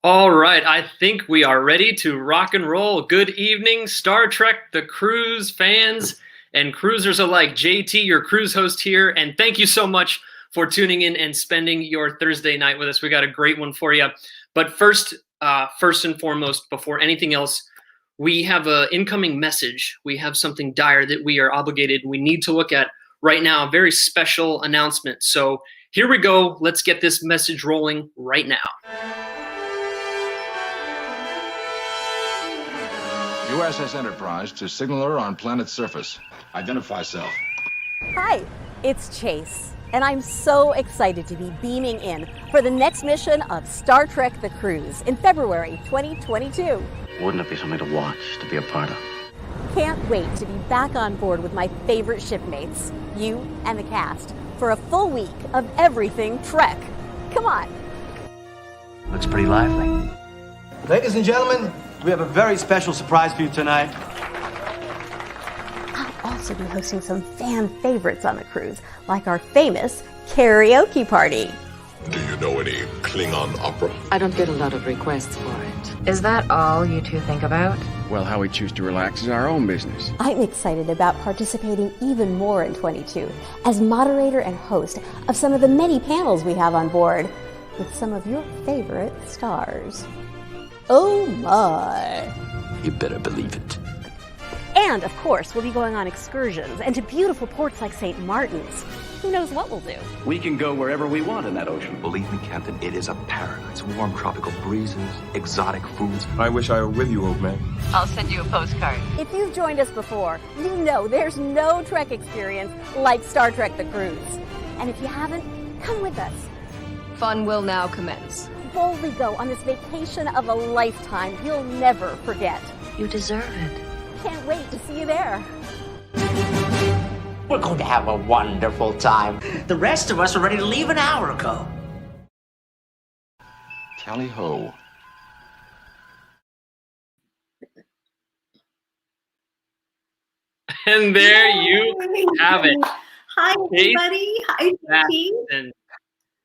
All right, I think we are ready to rock and roll. Good evening, Star Trek The Cruise fans and cruisers alike. JT, your cruise host here, and thank you so much for tuning in and spending your Thursday night with us. We got a great one for you. But first and foremost, before anything else, we have an incoming message. We have something dire that we are obligated, we need to look at right now, a very special announcement. So here we go. Let's get this message rolling right now. USS Enterprise to signaler on planet's surface. Identify self. Hi, it's Chase, and I'm so excited to be beaming in for the next mission of Star Trek The Cruise in February 2022. Wouldn't it be something to watch, to be a part of? Can't wait to be back on board with my favorite shipmates, you and the cast, for a full week of everything Trek. Come on. Looks pretty lively. Ladies and gentlemen, we have a very special surprise for you tonight. I'll also be hosting some fan favorites on the cruise, like our famous karaoke party. Do you know any Klingon opera? I don't get a lot of requests for it. Is that all you two think about? Well, how we choose to relax is our own business. I'm excited about participating even more in 22 as moderator and host of some of the many panels we have on board with some of your favorite stars. Oh my. You better believe it. And of course, we'll be going on excursions and to beautiful ports like St. Martin's. Who knows what we'll do? We can go wherever we want in that ocean. Believe me, Captain, it is a paradise. Warm tropical breezes, exotic foods. I wish I were with you, old man. I'll send you a postcard. If you've joined us before, you know there's no Trek experience like Star Trek The Cruise. And if you haven't, come with us. Fun will now commence. Boldly go on this vacation of a lifetime you'll never forget. You deserve it. Can't wait to see you there. We're going to have a wonderful time. The rest of us are ready to leave an hour ago. Tally ho. And there you have it. Hi, everybody. Hi, Masterson,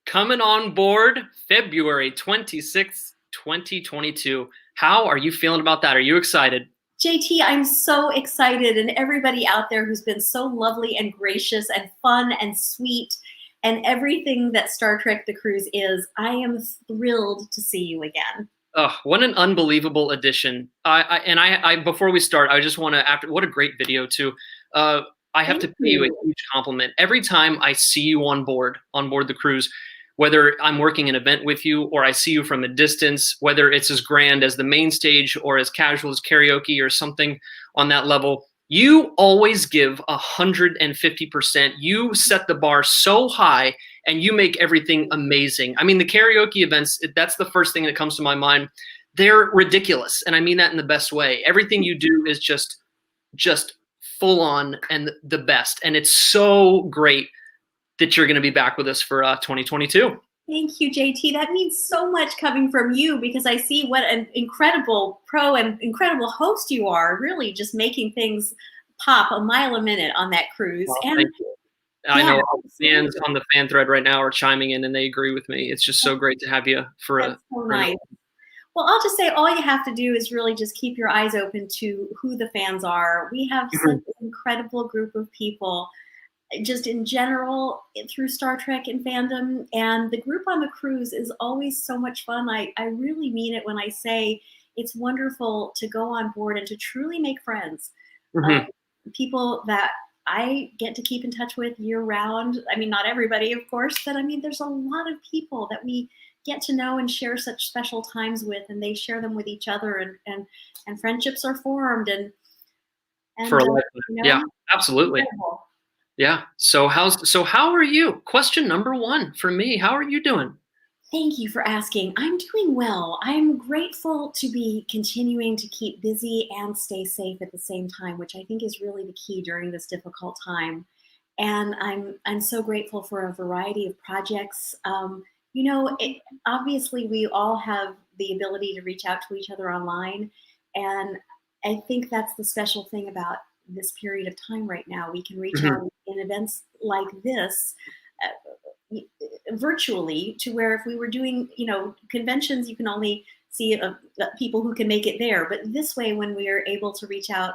coming on board February 26th, 2022. How are you feeling about that? Are you excited? JT, I'm so excited, and everybody out there who's been so lovely and gracious and fun and sweet and everything that Star Trek The Cruise is, I am thrilled to see you again. Oh, what an unbelievable addition. I before we start, I just want to, what a great video too. I have to pay you a huge compliment. Every time I see you on board the cruise, whether I'm working an event with you or I see you from a distance, whether it's as grand as the main stage or as casual as karaoke or something on that level, you always give 150%. You set the bar so high and you make everything amazing. I mean, the karaoke events, that's the first thing that comes to my mind. They're ridiculous. And I mean that in the best way. Everything you do is just full on and the best. And it's so great that you're going to be back with us for 2022. Thank you, JT. That means so much coming from you because I see what an incredible pro and incredible host you are, really just making things pop a mile a minute on that cruise. Well, and thank you. I know all the fans on the fan thread right now are chiming in and they agree with me. It's just so great to have you for That's so nice. Well, I'll just say all you have to do is really just keep your eyes open to who the fans are. We have such an incredible group of people just in general through Star Trek and fandom, and the group on the cruise is always so much fun. I really mean it when I say it's wonderful to go on board and to truly make friends. People that I get to keep in touch with year round. I mean, not everybody, of course, but I mean, there's a lot of people that we get to know and share such special times with, and they share them with each other, and friendships are formed and for a lifetime. Yeah, absolutely. Incredible. Yeah. So how are you? Question number one for me. How are you doing? Thank you for asking. I'm doing well. I'm grateful to be continuing to keep busy and stay safe at the same time, which I think is really the key during this difficult time. And I'm so grateful for a variety of projects. Obviously we all have the ability to reach out to each other online, and I think that's the special thing about this period of time right now. We can reach out in events like this virtually, to where if we were doing, conventions, you can only see people who can make it there. But this way, when we are able to reach out,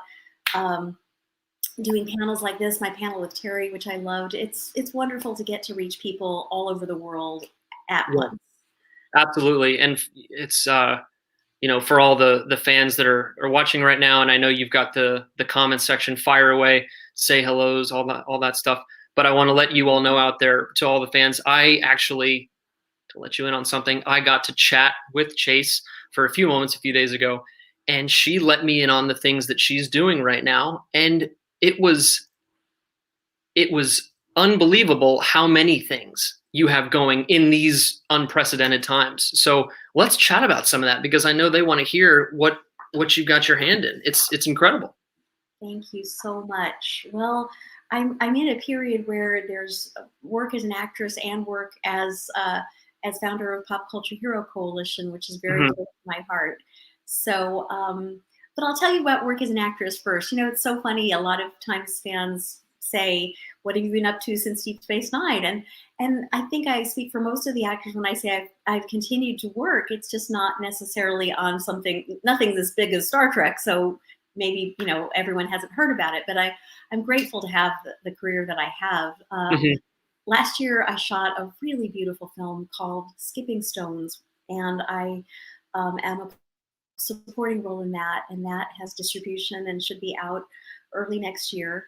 doing panels like this, my panel with Terry, which I loved, it's wonderful to get to reach people all over the world at once. Absolutely. And it's, for all the fans that are watching right now, and I know you've got the comment section, fire away, say hellos, all that stuff. But I want to let you all know out there, to all the fans, I actually, to let you in on something, I got to chat with Chase for a few moments a few days ago, and she let me in on the things that she's doing right now. And it was unbelievable how many things you have going in these unprecedented times. So let's chat about some of that, because I know they want to hear what you've got your hand in. It's incredible. Thank you so much. Well, I'm in a period where there's work as an actress and work as founder of Pop Culture Hero Coalition, which is very close to my heart. So, but I'll tell you about work as an actress first. It's so funny. A lot of times fans say, "What have you been up to since Deep Space Nine?" And I think I speak for most of the actors when I say I've continued to work. It's just not necessarily on nothing's as big as Star Trek. So maybe, everyone hasn't heard about it, but I'm grateful to have the career that I have. Last year, I shot a really beautiful film called Skipping Stones, and I am a supporting role in that, and that has distribution and should be out early next year.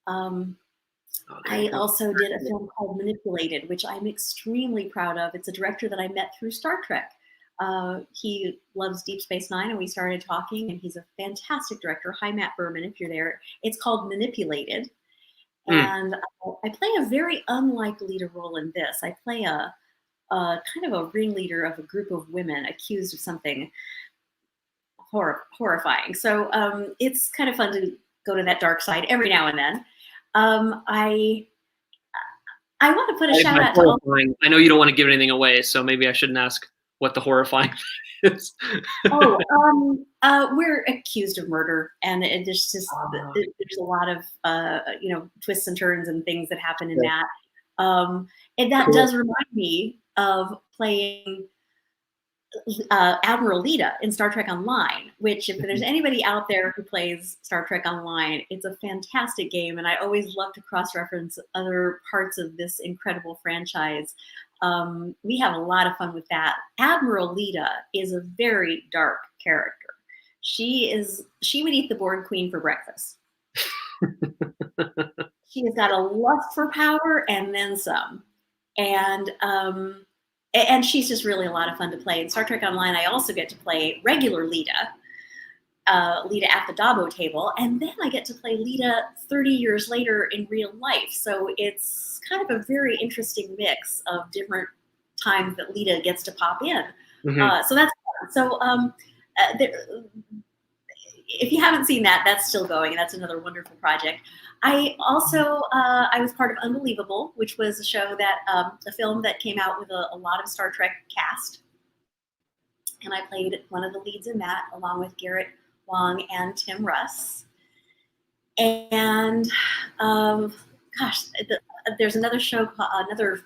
I also did a film called Manipulated, which I'm extremely proud of. It's a director that I met through Star Trek. He loves Deep Space Nine, and we started talking, and he's a fantastic director. Hi, Matt Berman, if you're there. It's called Manipulated. And I play a very unlike Leda role in this. I play a kind of a ringleader of a group of women accused of something horrifying. So it's kind of fun to go to that dark side every now and then. I want to put a shout out to all. I know you don't want to give anything away, so maybe I shouldn't ask what the horrifying thing is. We're accused of murder, and there's a lot of twists and turns and things that happen in that. And that does remind me of playing Admiral Leda in Star Trek Online, which, if there's anybody out there who plays Star Trek Online, it's a fantastic game, and I always love to cross-reference other parts of this incredible franchise. We have a lot of fun with that. Admiral Leda is a very dark character. She would eat the Borg Queen for breakfast. She has got a lust for power and then some. And she's just really a lot of fun to play. In Star Trek Online, I also get to play regular Leda at the Dabo table, and then I get to play Leda 30 years later in real life. So it's kind of a very interesting mix of different times that Leda gets to pop in. So that's fun. So if you haven't seen that, that's still going. That's another wonderful project. I also I was part of Unbelievable, which was a show that a film that came out with a lot of Star Trek cast, and I played one of the leads in that, along with Garrett Wang and Tim Russ. And there's another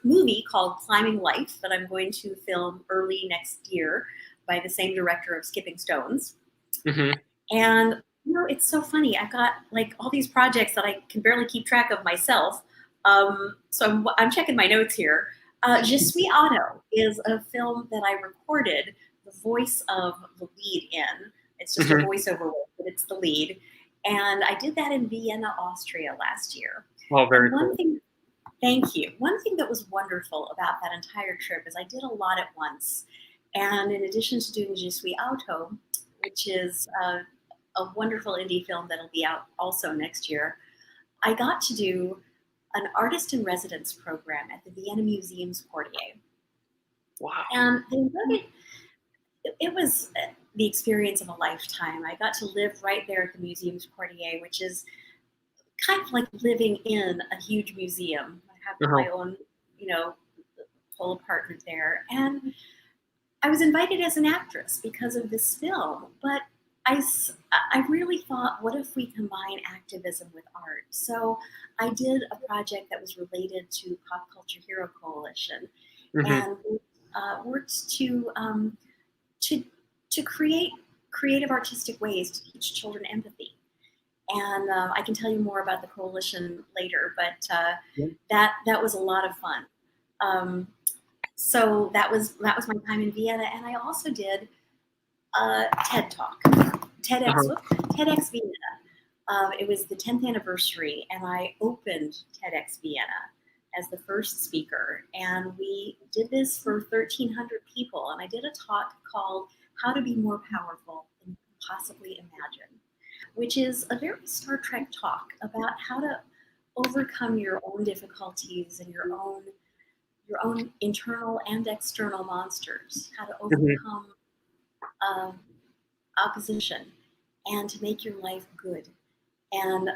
movie called Climbing Life that I'm going to film early next year by the same director of Skipping Stones. And it's so funny. I've got like all these projects that I can barely keep track of myself. So I'm checking my notes here. Je suis Otto is a film that I recorded the voice of the lead in. It's just a voiceover, but it's the lead. And I did that in Vienna, Austria last year. Oh, very cool. Thank you. One thing that was wonderful about that entire trip is I did a lot at once. And in addition to doing Je suis Auto, which is a wonderful indie film that'll be out also next year, I got to do an artist in residence program at the Vienna Museum's Quartier. Wow. And it was the experience of a lifetime. I got to live right there at the Museum's Quartier, which is kind of like living in a huge museum. I have my own, whole apartment there. And I was invited as an actress because of this film, but I really thought, what if we combine activism with art? So I did a project that was related to Pop Culture Hero Coalition, and worked to to create creative artistic ways to teach children empathy. And I can tell you more about the coalition later, but that was a lot of fun. So that was my time in Vienna, and I also did a TED Talk, TEDx Vienna. It was the 10th anniversary, and I opened TEDx Vienna as the first speaker, and we did this for 1,300 people, and I did a talk called "How to Be More Powerful Than You Can Possibly Imagine," which is a very Star Trek talk about how to overcome your own difficulties and your own internal and external monsters, how to overcome opposition, and to make your life good. And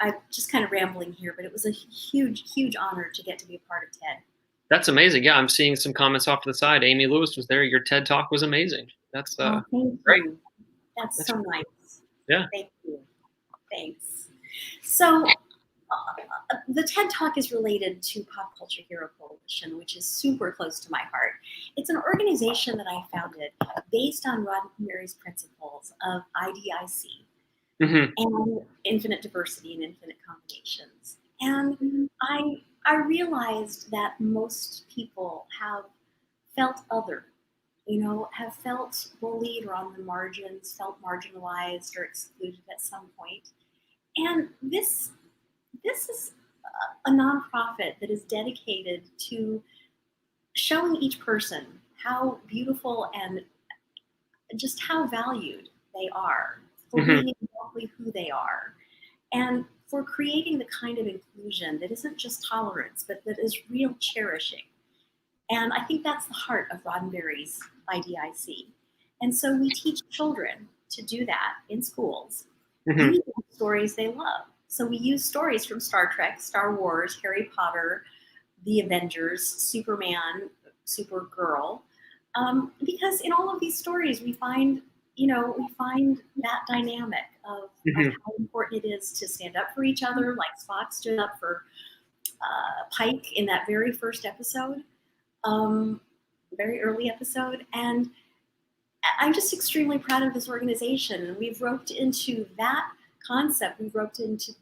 I'm just kind of rambling here, but it was a huge, huge honor to get to be a part of TED. That's amazing. Yeah, I'm seeing some comments off to the side. Amy Lewis was there. Your TED Talk was amazing. That's Thank great. you. That's so nice. Yeah. Thank you. Thanks. So the TED Talk is related to Pop Culture Hero Coalition, which is super close to my heart. It's an organization that I founded based on Roddenberry's principles of IDIC and infinite diversity and infinite combinations. And I realized that most people have felt other, have felt bullied or on the margins, felt marginalized or excluded at some point. And this is a nonprofit that is dedicated to showing each person how beautiful and just how valued they are for being exactly who they are, and for creating the kind of inclusion that isn't just tolerance, but that is real cherishing. And I think that's the heart of Roddenberry's IDIC. And so we teach children to do that in schools, using stories they love. So we use stories from Star Trek, Star Wars, Harry Potter, The Avengers, Superman, Supergirl, because in all of these stories we find that dynamic of how important it is to stand up for each other, like Spock stood up for Pike in that very first episode, very early episode. And I'm just extremely proud of this organization. And we've roped into that concept, we've roped into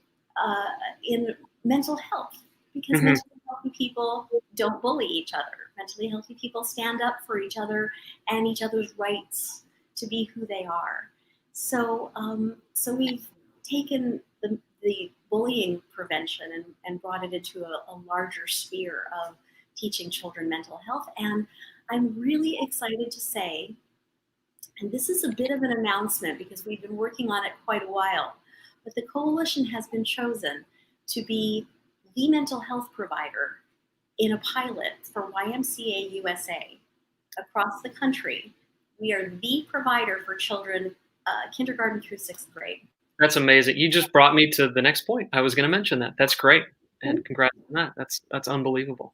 in mental health, because mentally healthy people don't bully each other. Mentally healthy people stand up for each other and each other's rights to be who they are. So so we've taken the bullying prevention and brought it into a larger sphere of teaching children mental health. And I'm really excited to say, and this is a bit of an announcement because we've been working on it quite a while, but the coalition has been chosen to be the mental health provider in a pilot for YMCA USA across the country. We are the provider for children kindergarten through 6th grade. That's amazing. You just brought me to the next point. I was going to mention that. That's great, and congrats on that. That's unbelievable.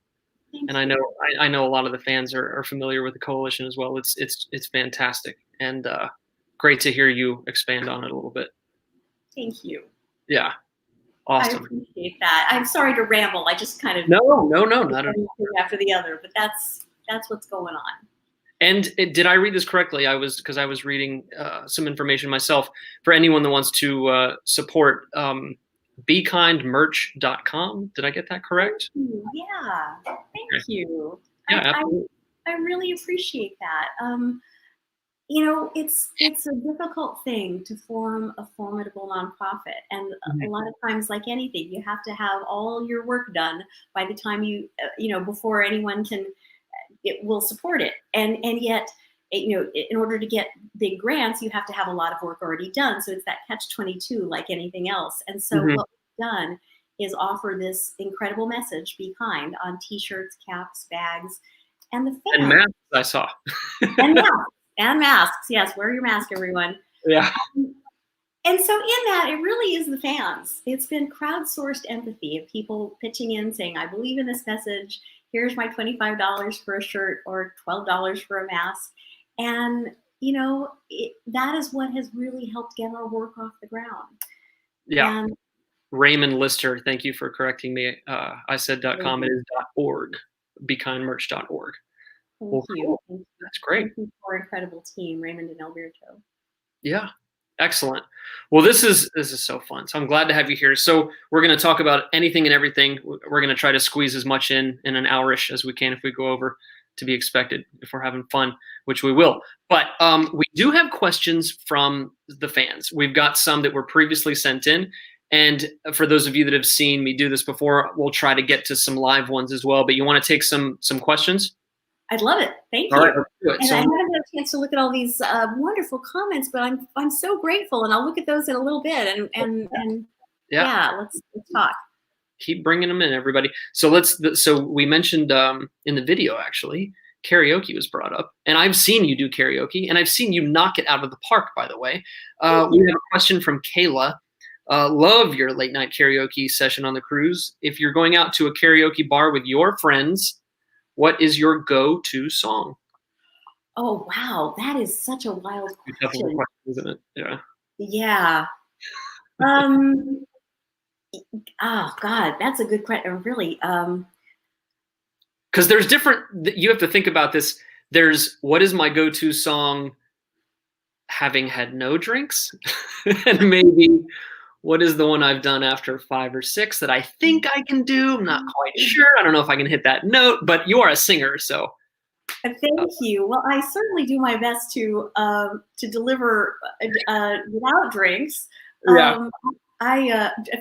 And I know a lot of the fans are familiar with the coalition as well. It's fantastic, and great to hear you expand on it a little bit. Thank you. Yeah, awesome. I appreciate that. I'm sorry to ramble. I just kind of no, not at all. After the other, but that's what's going on. And did I read this correctly? I was reading some information myself. For anyone that wants to support, BeKindMerch.com. Did I get that correct? Yeah, thank you. Yeah, absolutely. I really appreciate that. It's a difficult thing to form a formidable nonprofit, and a lot of times, like anything, you have to have all your work done by the time before anyone will support it. And yet, in order to get big grants, you have to have a lot of work already done. So it's that catch-22 like anything else. And so what we've done is offer this incredible message, be kind, on t-shirts, caps, bags, and the fans. And masks, I saw. and masks. Yes, wear your mask, everyone. Yeah. And so in that, it really is the fans. It's been crowdsourced empathy of people pitching in saying, I believe in this message. Here's my $25 for a shirt or $12 for a mask. And, that is what has really helped get our work off the ground. Yeah. And Raymond Lister, thank you for correcting me. I said .com, it is .org, BeKindMerch.org. Well, you. cool. Thank you. That's great. Thank you for our incredible team, Raymond and Alberto. Yeah. Excellent. Well, this is so fun. So I'm glad to have you here. So we're going to talk about anything and everything. We're going to try to squeeze as much in an hour-ish as we can if we go over, to be expected if we're having fun, which we will. But we do have questions from the fans. We've got some that were previously sent in. And for those of you that have seen me do this before, we'll try to get to some live ones as well. But you want to take some questions? I'd love it. Thank you. All right, let's do it. And So, I haven't had a chance to look at all these wonderful comments, but I'm so grateful, and I'll look at those in a little bit. And yeah, let's talk. Keep bringing them in, everybody. So so we mentioned in the video, actually, karaoke was brought up, and I've seen you do karaoke, and I've seen you knock it out of the park, by the way. We have a question from Kayla. Love your late night karaoke session on the cruise. If you're going out to a karaoke bar with your friends, what is your go-to song? Oh, wow. That is such a wild question. Isn't it? Yeah. Yeah. Oh, God, that's a good question. Really. Because there's different, you have to think about this. There's what is my go-to song having had no drinks? And maybe what is the one I've done after 5 or 6 that I think I can do? I'm not quite sure. I don't know if I can hit that note, but you are a singer, so. Thank you. Well, I certainly do my best to deliver without drinks. Yeah.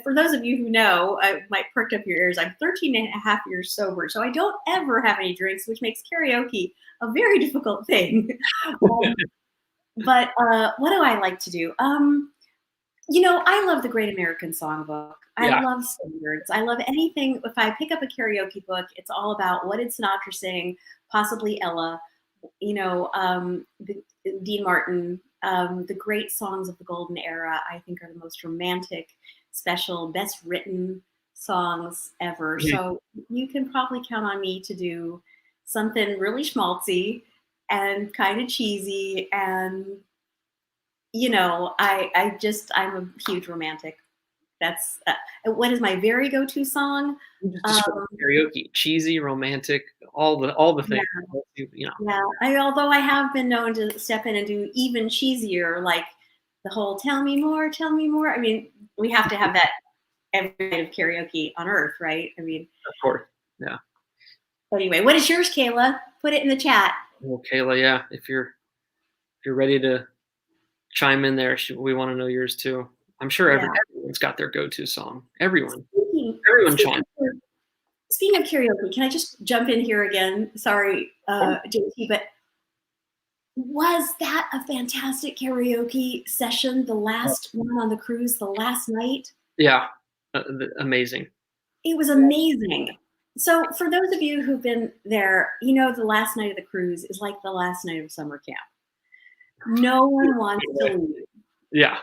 For those of you who know, I might perk up your ears. I'm 13 and a half years sober, so I don't ever have any drinks, which makes karaoke a very difficult thing. But what do I like to do? I love the Great American Songbook. I love standards. I love anything. If I pick up a karaoke book, it's all about what did Sinatra sing, possibly Ella, Dean Martin. The great songs of the golden era, I think, are the most romantic, special, best written songs ever. Mm-hmm. So you can probably count on me to do something really schmaltzy and kind of cheesy. And, I'm a huge romantic. That's what is my very go-to song? Karaoke, cheesy, romantic, all the things. Yeah. Although I have been known to step in and do even cheesier, like the whole "Tell me more, tell me more." I mean, we have to have that every night of karaoke on Earth, right? I mean, of course, yeah. Anyway, what is yours, Kayla? Put it in the chat. Well, Kayla, yeah, if you're ready to chime in there, we want to know yours too. I'm sure everyone's got their go-to song. Everyone chime. Speaking of karaoke, can I just jump in here again? Sorry, JT, but was that a fantastic karaoke session? The last one on the cruise, the last night? Yeah, amazing. It was amazing. So for those of you who've been there, the last night of the cruise is like the last night of summer camp. No one wants to leave. Yeah.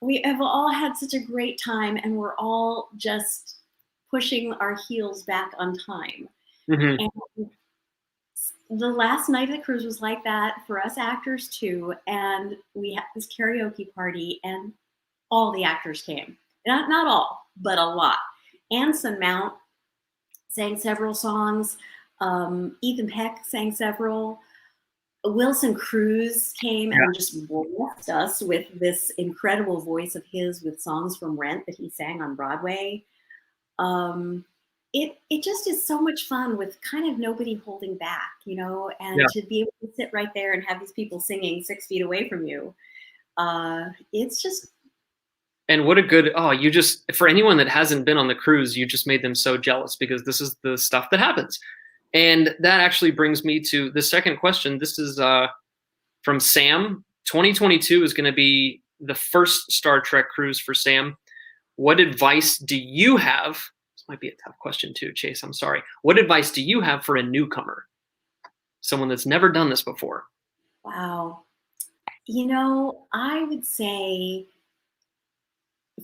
We have all had such a great time, and we're all just pushing our heels back on time. Mm-hmm. And the last night of the cruise was like that for us actors too. And we had this karaoke party, and all the actors came. Not all, but a lot. Anson Mount sang several songs. Ethan Peck sang several. Wilson Cruz came and just blessed us with this incredible voice of his with songs from Rent that he sang on Broadway. It just is so much fun with kind of nobody holding back, and to be able to sit right there and have these people singing 6 feet away from you. It's just. And what a good, for anyone that hasn't been on the cruise, you just made them so jealous, because this is the stuff that happens. And that actually brings me to the second question. This is from Sam. 2022 is going to be the first Star Trek cruise for Sam. What advice do you have? This might be a tough question too, Chase. I'm sorry. What advice do you have for a newcomer? Someone that's never done this before. Wow. I would say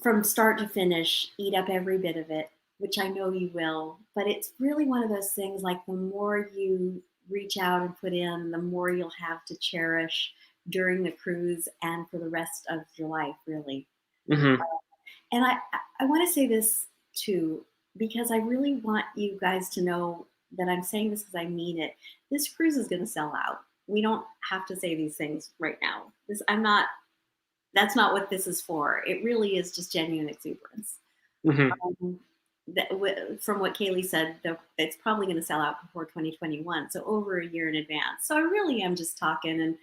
from start to finish, eat up every bit of it, which I know you will, but it's really one of those things, like the more you reach out and put in, the more you'll have to cherish during the cruise and for the rest of your life, really. Mm-hmm. And I want to say this too, because I really want you guys to know that I'm saying this because I mean it. This cruise is going to sell out. We don't have to say these things right now. That's not what this is for. It really is just genuine exuberance. Mm-hmm. From what Kaylee said, it's probably going to sell out before 2021, so over a year in advance. So I really am just talking and,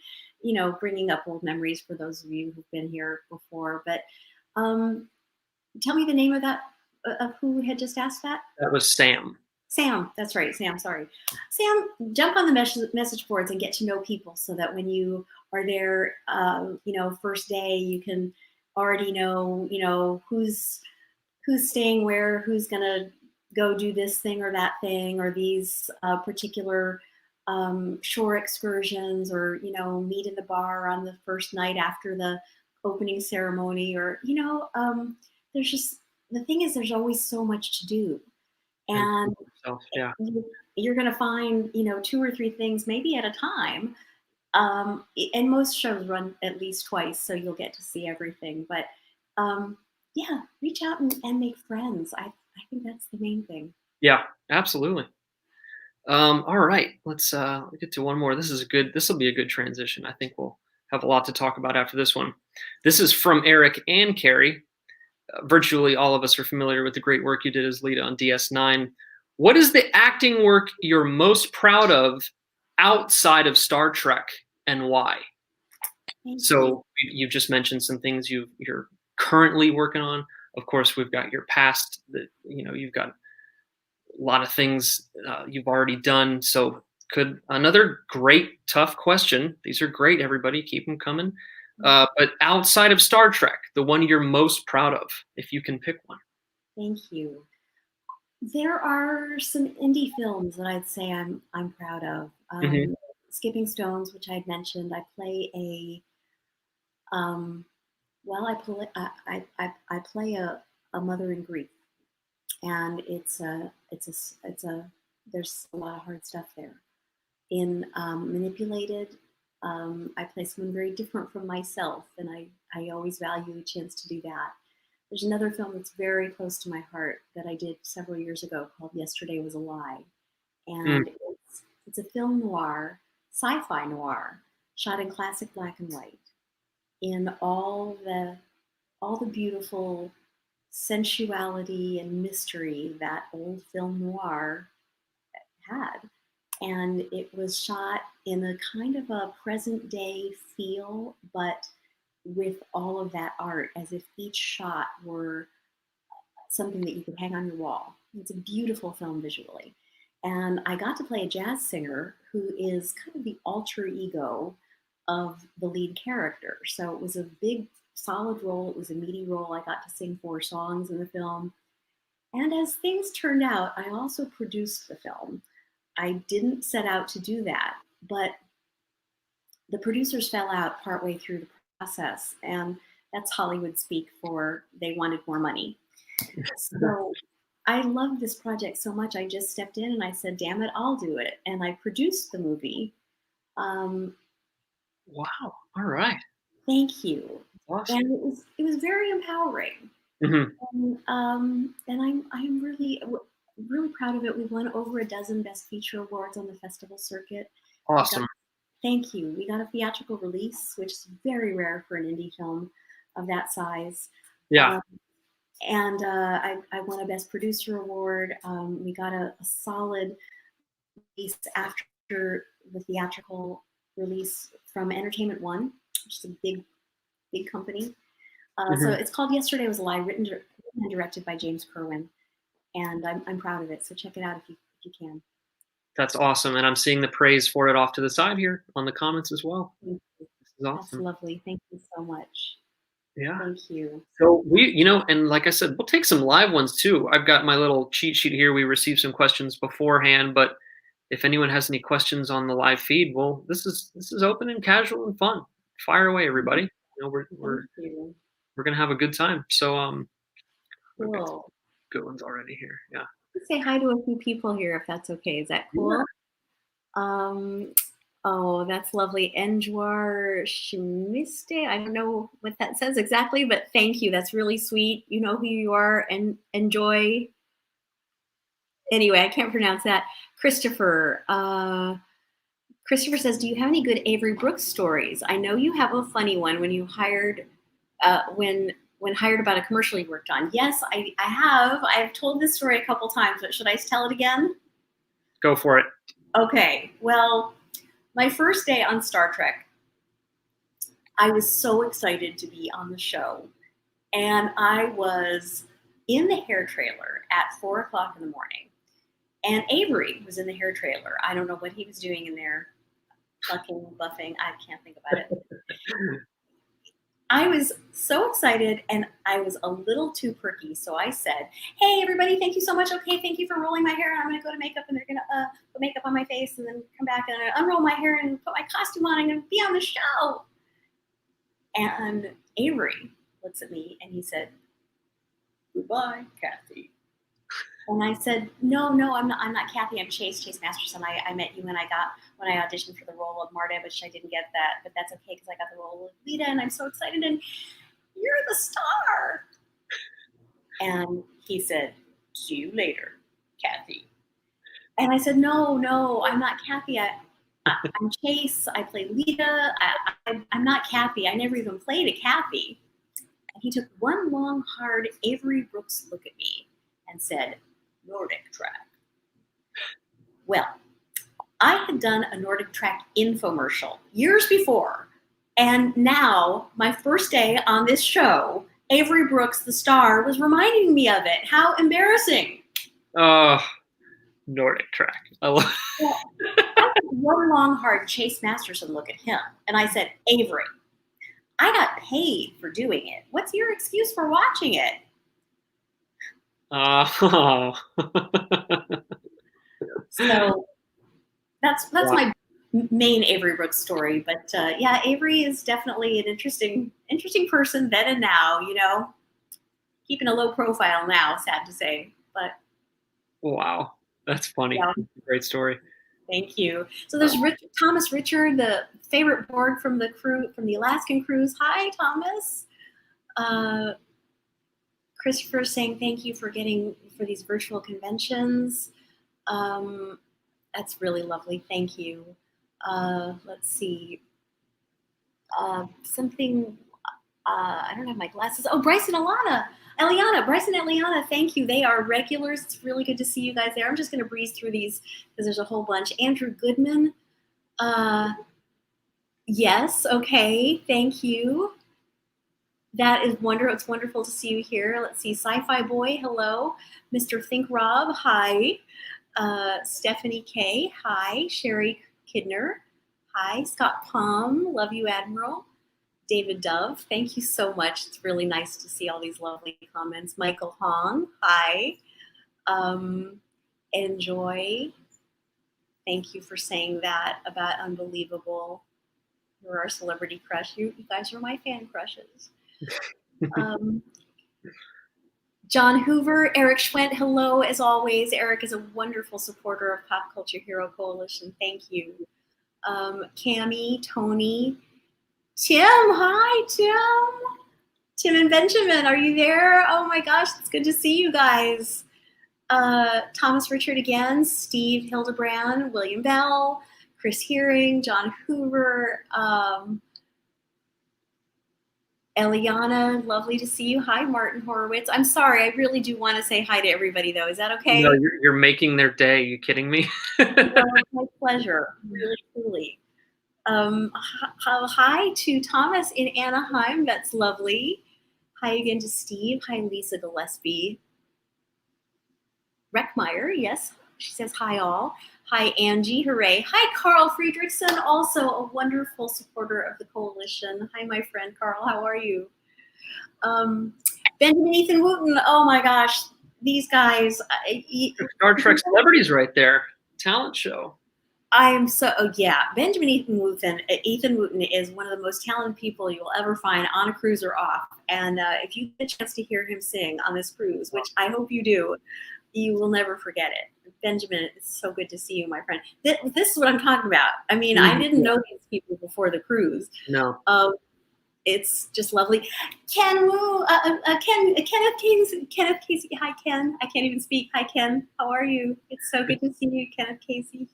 bringing up old memories for those of you who've been here before. But tell me the name of who had just asked that. That was Sam. Sam, that's right. Sam, sorry. Sam, jump on the message boards and get to know people so that when you are there, first day, you can already know, who's staying where, who's going to go do this thing or that thing, or these particular shore excursions, or, meet in the bar on the first night after the opening ceremony, or, there's just, the thing is, there's always so much to do. And yeah. You're going to find, 2 or 3 things maybe at a time. And most shows run at least twice, so you'll get to see everything. But yeah, reach out and make friends. I think that's the main thing. Yeah, absolutely. All right, let's get to one more. This will be a good transition. I think we'll have a lot to talk about after this one. This is from Eric and Carrie. Virtually all of us are familiar with the great work you did as Leda on DS9. What is the acting work you're most proud of outside of Star Trek, and why? So you've just mentioned some things you're currently working on. Of course, we've got your past. That you've got a lot of things you've already done. So another great tough question. These are great. Everybody, keep them coming. But outside of Star Trek, the one you're most proud of, if you can pick one. Thank you. There are some indie films that I'd say I'm proud of. Skipping Stones, which I had mentioned. I play I play a mother in grief, and it's a there's a lot of hard stuff there. In Manipulated, I play someone very different from myself, and I always value a chance to do that. There's another film that's very close to my heart that I did several years ago called Yesterday Was a Lie. And it's a film noir, sci-fi noir, shot in classic black and white, in all the beautiful sensuality and mystery that old film noir had. And it was shot in a kind of a present day feel, but with all of that art, as if each shot were something that you could hang on your wall. It's a beautiful film visually. And I got to play a jazz singer who is kind of the alter ego of the lead character. So it was a big, solid role. It was a meaty role. I got to sing 4 songs in the film. And as things turned out, I also produced the film. I didn't set out to do that, but the producers fell out partway through the process, and that's Hollywood speak for they wanted more money. So I loved this project so much, I just stepped in and I said, damn it, I'll do it. And I produced the movie. Wow. All right. Thank you. Awesome. And it was very empowering. And I'm really proud of it. We won over a dozen Best Feature awards on the festival circuit. Awesome. Thank you. We got a theatrical release, which is very rare for an indie film of that size. Yeah. And I won a Best Producer award. We got a solid release after the theatrical release from Entertainment One, which is a big company. So it's called Yesterday Was a Lie, written and directed by James Kerwin. And I'm proud of it. So check it out if you can. That's awesome. And I'm seeing the praise for it off to the side here on the comments as well. Thank you. This is awesome. That's lovely. Thank you so much. Yeah. Thank you. So we, and like I said, we'll take some live ones too. I've got my little cheat sheet here. We received some questions beforehand, but if anyone has any questions on the live feed, well, this is open and casual and fun. Fire away, everybody. We're gonna have a good time. So cool. Good ones already here. Yeah. Say hi to a few people here if that's okay. Is that cool? Yeah. Oh, that's lovely. Enjoar Shimiste. I don't know what that says exactly, but thank you. That's really sweet. You know who you are, and enjoy. Anyway, I can't pronounce that. Christopher. Christopher says, "Do you have any good Avery Brooks stories? I know you have a funny one when you hired, when hired about a commercial you worked on." Yes, I have. I've told this story a couple times, but should I tell it again? Go for it. Okay. Well, my first day on Star Trek, I was so excited to be on the show, and I was in the hair trailer at 4:00 in the morning. And Avery was in the hair trailer. I don't know what he was doing in there, plucking, buffing. I can't think about it. I was so excited, and I was a little too perky. So I said, "Hey, everybody, thank you so much. Okay, thank you for rolling my hair. And I'm going to go to makeup, and they're going to put makeup on my face, and then come back and unroll my hair and put my costume on. I'm going to be on the show." And Avery looks at me, and he said, "Goodbye, Kathy." And I said, no, I'm not Kathy. I'm Chase Masterson. I met you when I auditioned for the role of Marta, which I didn't get that, but that's okay because I got the role of Leda, and I'm so excited. And you're the star. And he said, "See you later, Kathy." And I said, no, I'm not Kathy. I'm Chase. I play Leda. I'm not Kathy. I never even played a Kathy. And he took one long, hard Avery Brooks look at me and said, "Nordic track." Well, I had done a Nordic track infomercial years before, and now my first day on this show, Avery Brooks, the star, was reminding me of it. How embarrassing! Oh, Nordic track. I love. Well, I took one long, hard Chase Masterson look at him, and I said, "Avery, I got paid for doing it. What's your excuse for watching it?" Oh. So that's Wow. my main Avery Brooks story. But yeah, Avery is definitely an interesting person then and now. Keeping a low profile now, sad to say. But Wow, that's funny. yeah, Great story. thank you. So there's Thomas Richard, the favorite board from the crew, from the Alaskan cruise. Hi, Thomas. Christopher saying thank you for these virtual conventions. That's really lovely. Thank you. Let's see. Something. I don't have my glasses. Oh, Bryce and Eliana, thank you. They are regulars. It's really good to see you guys there. I'm just going to breeze through these because there's a whole bunch. Andrew Goodman. Yes. Okay. Thank you. That is wonderful. It's wonderful to see you here. Let's see. Sci-Fi Boy. Hello. Mr. Think Rob. Hi. Stephanie K. Hi. Sherry Kidner. Hi. Scott Palm. Love you, Admiral. David Dove. Thank you so much. It's really nice to see all these lovely comments. Michael Hong. Hi. Enjoy. Thank you for saying that about Unbelievable. You're our celebrity crush. You guys are my fan crushes. John Hoover, Eric Schwent, hello as always. Eric is a wonderful supporter of Pop Culture Hero Coalition. Thank you. Cami, Tony, Tim, hi, Tim. Tim and Benjamin, are you there? Oh my gosh, it's good to see you guys. Thomas Richard again, Steve Hildebrand, William Bell, Chris Hearing, John Hoover, Eliana, lovely to see you. Hi, Martin Horowitz. I'm sorry, I really do want to say hi to everybody, though. Is that okay? No, you're making their day. Are you kidding me? My pleasure, really, truly. Hi to Thomas in Anaheim. That's lovely. Hi again to Steve. Hi, Lisa Gillespie. Reckmeyer, yes. She says hi all. Hi, Angie. Hooray. Hi, Carl Friedrichsen, also a wonderful supporter of the coalition. Hi, my friend Carl. How are you? Benjamin Ethan Wooten. Oh my gosh, these guys. Star Trek celebrities right there. Talent show. Benjamin Ethan Wooten is one of the most talented people you'll ever find on a cruise or off. And if you get a chance to hear him sing on this cruise, which I hope you do, you will never forget it. Benjamin, it's so good to see you, my friend. This is what I'm talking about. I mean, I didn't know these people before the cruise. No. it's just lovely. Ken Wu, Kenneth Casey. Hi, Ken. I can't even speak. Hi, Ken. How are you? It's so good to see you, Kenneth Casey.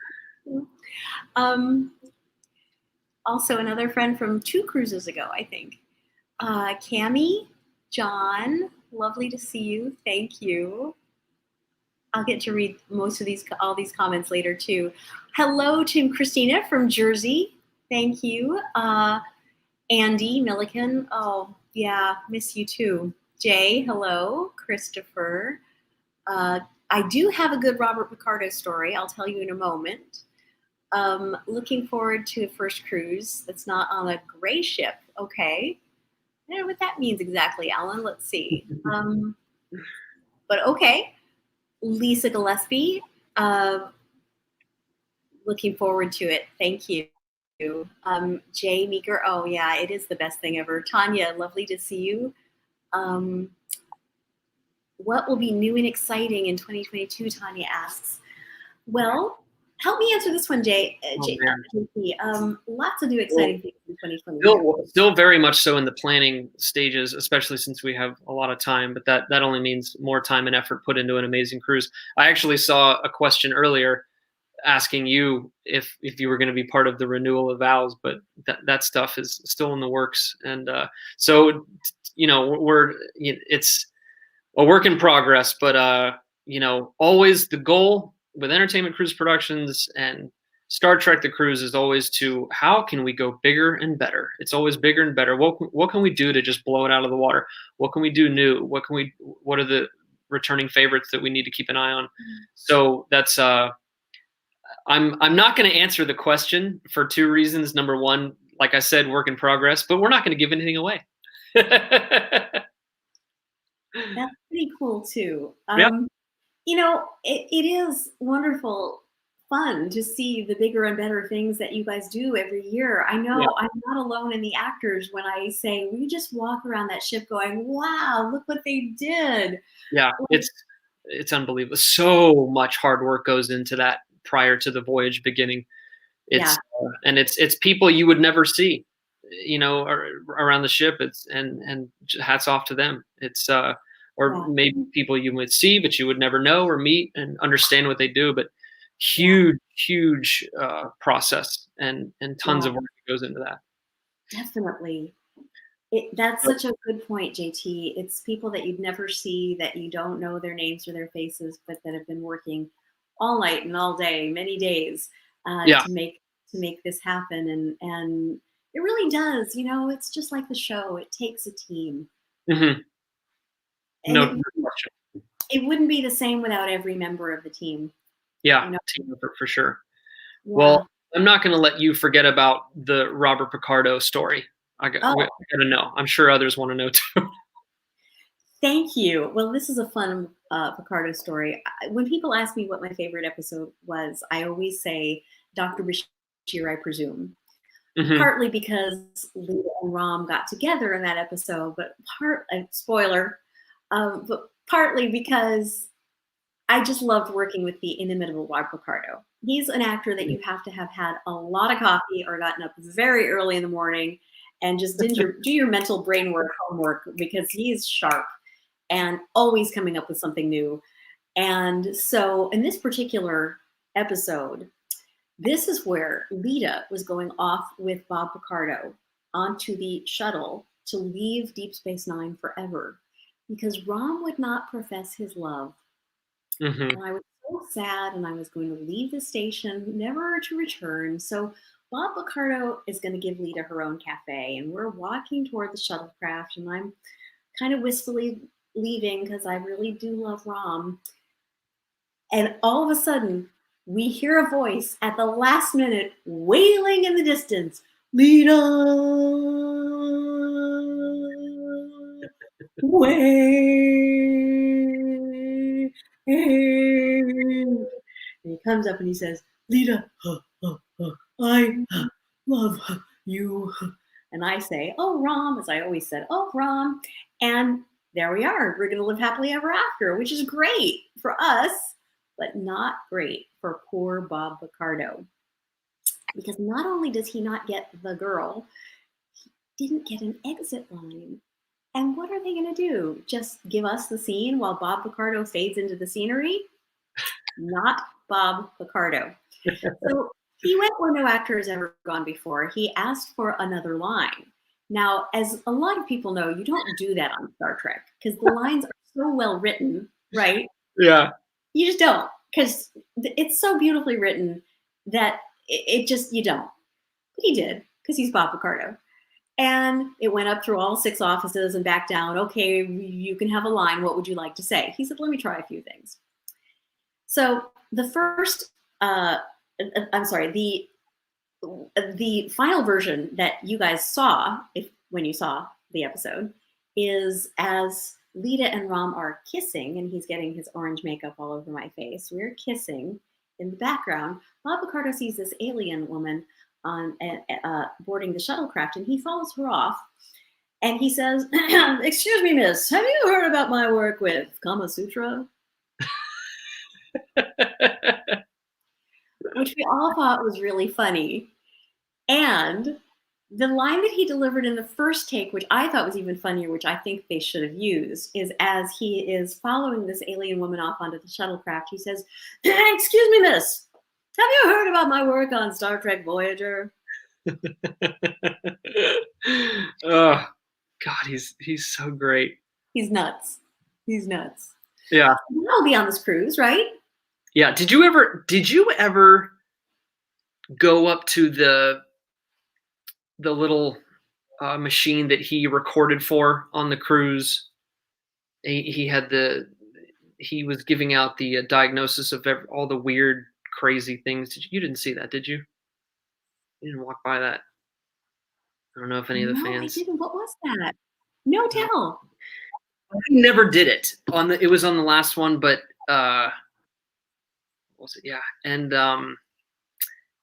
Also, another friend from 2 cruises ago, I think. Cammie, John, lovely to see you. Thank you. I'll get to read all these comments later too. Hello to Christina from Jersey. Thank you. Andy Milliken. Oh yeah, miss you too. Jay, hello. Christopher. I do have a good Robert Picardo story. I'll tell you in a moment. Looking forward to a first cruise that's not on a gray ship. Okay. I don't know what that means exactly, Alan. Let's see. But okay. Lisa Gillespie, looking forward to it. Thank you. Jay Meeker, oh yeah, it is the best thing ever. Tanya, lovely to see you. What will be new and exciting in 2022, Tanya asks. Well, help me answer this one, Jay. Lots of new exciting things in 2022. Still very much so in the planning stages, especially since we have a lot of time, but that only means more time and effort put into an amazing cruise. I actually saw a question earlier asking you if you were going to be part of the renewal of vows, but that stuff is still in the works. And so, it's a work in progress, but always the goal with Entertainment Cruise Productions and Star Trek The Cruise is always to how can we go bigger and better? It's always bigger and better. What can we do to just blow it out of the water? What can we do new? What are the returning favorites that we need to keep an eye on? So that's I'm not going to answer the question for 2 reasons. Number one, like I said, work in progress, but we're not going to give anything away. That's pretty cool too. It is wonderful fun to see the bigger and better things that you guys do every year. I know I'm not alone in the actors when I say we just walk around that ship going, wow, look what they did. Yeah, it's unbelievable. So much hard work goes into that prior to the voyage beginning. And it's people you would never see, around the ship. And hats off to them. It's maybe people you would see, but you would never know or meet and understand what they do. But huge process and tons of work goes into that. Definitely. That's such a good point, JT. It's people that you'd never see, that you don't know their names or their faces, but that have been working all night and all day, many days, to make this happen. And it really does. It's just like the show. It takes a team. Mm-hmm. And it wouldn't be the same without every member of the team. Yeah, team effort for sure. Yeah. Well, I'm not going to let you forget about the Robert Picardo story. I got to know. I'm sure others want to know too. Thank you. Well, this is a fun Picardo story. When people ask me what my favorite episode was, I always say Dr. Bashir, I presume. Mm-hmm. Partly because Leda and Rom got together in that episode, but spoiler, but partly because I just loved working with the inimitable Robert Picardo. He's an actor that you have to have had a lot of coffee or gotten up very early in the morning and just do your mental brain work, homework, because he's sharp and always coming up with something new. And so in this particular episode, this is where Leda was going off with Bob Picardo onto the shuttle to leave Deep Space Nine forever because Rom would not profess his love. Mm-hmm. And I was so sad, and I was going to leave the station, never to return. So Bob Picardo is going to give Leda her own cafe, and we're walking toward the shuttlecraft, and I'm kind of wistfully leaving because I really do love Rom. And all of a sudden, we hear a voice at the last minute wailing in the distance, Leda, wait. And he comes up and he says, Leda, I love you. And I say, oh, Rom, as I always said, oh, Rom. And there we are. We're going to live happily ever after, which is great for us, but not great for poor Bob Picardo. Because not only does he not get the girl, didn't get an exit line. And what are they going to do? Just give us the scene while Bob Picardo fades into the scenery? Not Bob Picardo. So he went where no actor has ever gone before. He asked for another line. Now, as a lot of people know, you don't do that on Star Trek because the lines are so well written, right? Yeah. You just don't, because it's so beautifully written that it just, you don't. But he did, because he's Bob Picardo. And it went up through all 6 offices and back down. Okay, you can have a line. What would you like to say? He said, let me try a few things. So the first, the final version that you guys saw, when you saw the episode, is as Leda and Rom are kissing, and he's getting his orange makeup all over my face. We're kissing in the background. Bob Picardo sees this alien woman on boarding the shuttlecraft, and he follows her off. And he says, "Excuse me, miss, have you heard about my work with Kama Sutra?" Which we all thought was really funny. And the line that he delivered in the first take, which I thought was even funnier, which I think they should have used, is as he is following this alien woman off onto the shuttlecraft, he says, "Excuse me, miss, have you heard about my work on Star Trek Voyager?" Oh, God, he's so great. He's nuts. He's nuts. Yeah. I'll be on this cruise, right? Yeah. Did you ever go up to the little machine that he recorded for on the cruise? He was giving out the diagnosis of all the weird, crazy things. You didn't see that, did you? You didn't walk by that. I don't know if any of the fans. I didn't. What was that? No tell. I never did it it was on the last one, but what was it? Yeah, and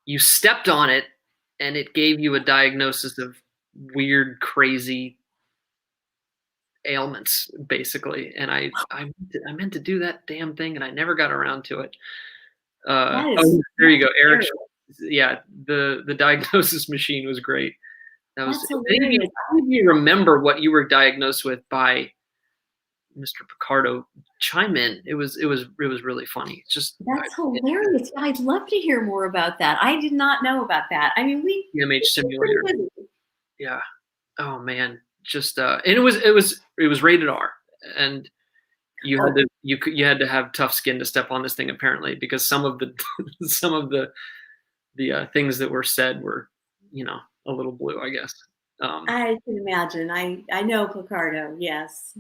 you stepped on it, and it gave you a diagnosis of weird, crazy ailments, basically. And I meant to do that damn thing, and I never got around to it. There you go, Eric. Yeah, the diagnosis machine was great. That's hilarious. You remember what you were diagnosed with by Mr. Picardo? Chime in. It was really funny. That's hilarious. I'd love to hear more about that. I did not know about that. I mean, PMH simulator. Yeah. Oh man. And it was rated R, and you had to have tough skin to step on this thing, apparently, because some of the things that were said were, a little blue, I guess. I can imagine. I know Picardo. Yes.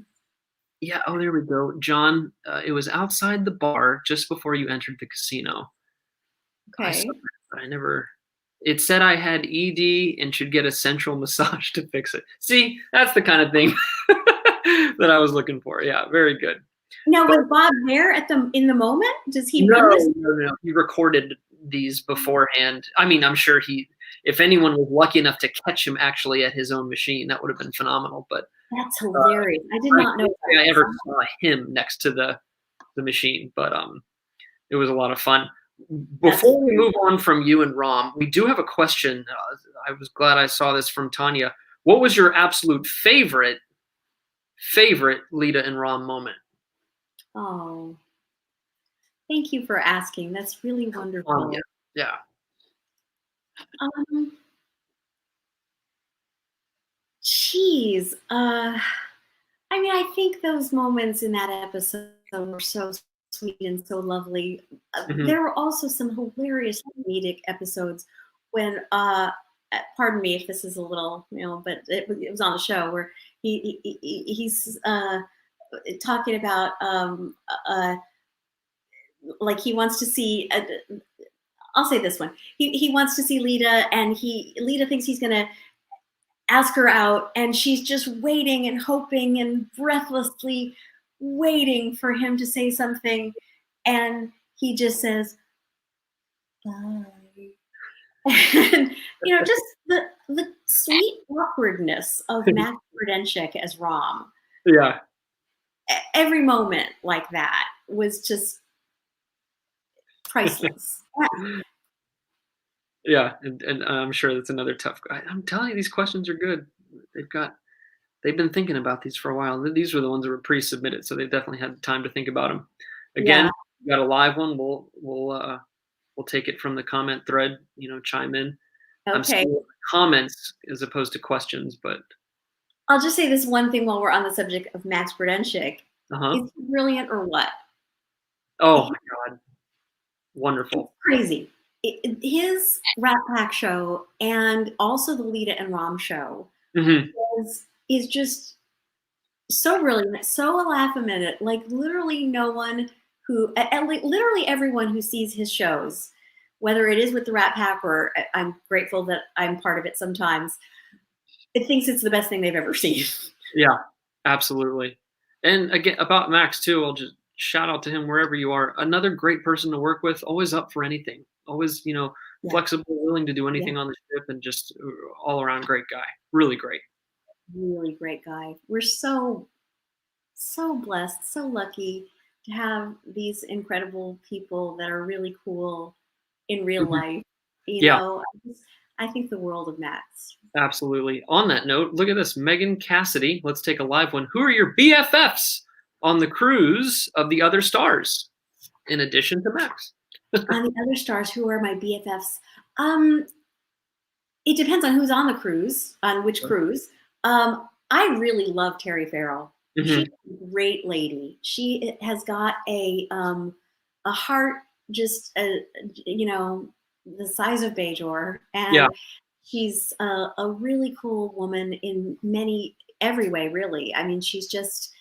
Yeah. Oh, there we go, John. It was outside the bar just before you entered the casino. Okay. It said I had ED and should get a central massage to fix it. See, that's the kind of thing that I was looking for. Yeah, very good. Now, was Bob there in the moment? Does he? No. He recorded these beforehand. I mean, I'm sure if anyone was lucky enough to catch him actually at his own machine, that would have been phenomenal. But that's hilarious. I did not know that. I ever saw him next to the machine, but it was a lot of fun. Before we move on from you and Rom, we do have a question. I was glad I saw this from Tanya. What was your absolute favorite Leda and Rom moment? Oh, thank you for asking. That's really wonderful. Yeah. Geez. I mean, I think those moments in that episode were so sweet and so lovely. There were also some hilarious comedic episodes when, pardon me if this is a little, but it was on the show where he's talking about like he wants to see. I'll say this one. He wants to see Leda, and Leda thinks he's gonna ask her out, and she's just waiting and hoping and breathlessly waiting for him to say something, and he just says, "Bye." And just the sweet awkwardness of Max Rudenchik as Rom. Yeah. Every moment like that was just priceless. Yeah, and I'm sure that's another tough. I'm telling you, these questions are good. they've been thinking about these for a while. These were the ones that were pre-submitted, so they've definitely had time to think about them. Again, we got a live one. We'll take it from the comment thread. Chime in. I'm Okay. seeing comments as opposed to questions, but I'll just say this one thing while we're on the subject of Max Berdenchik. Is he brilliant or what? Oh my God, wonderful! It's crazy. His Rat Pack show and also the Leda and Rom show is just so brilliant, so a laugh a minute. Like literally no one literally everyone who sees his shows, whether it is with the Rat Pack or I'm grateful that I'm part of it sometimes, it thinks it's the best thing they've ever seen. Yeah, absolutely. And again, about Max too, I'll just shout out to him wherever you are. Another great person to work with, always up for anything. Always, flexible, willing to do anything on the ship, and just all around great guy. Really great. Really great guy. We're so blessed, so lucky to have these incredible people that are really cool in real life. You know, I think the world of Max. Absolutely. On that note, look at this. Megan Cassidy. Let's take a live one. Who are your BFFs on the cruise of the other stars, in addition to Max? On the other stars, who are my BFFs? It depends on who's on the cruise, on which cruise. I really love Terry Farrell. She's a great lady. She has got a heart just the size of Bajor, and she's a really cool woman in every way. Really, I mean, she's just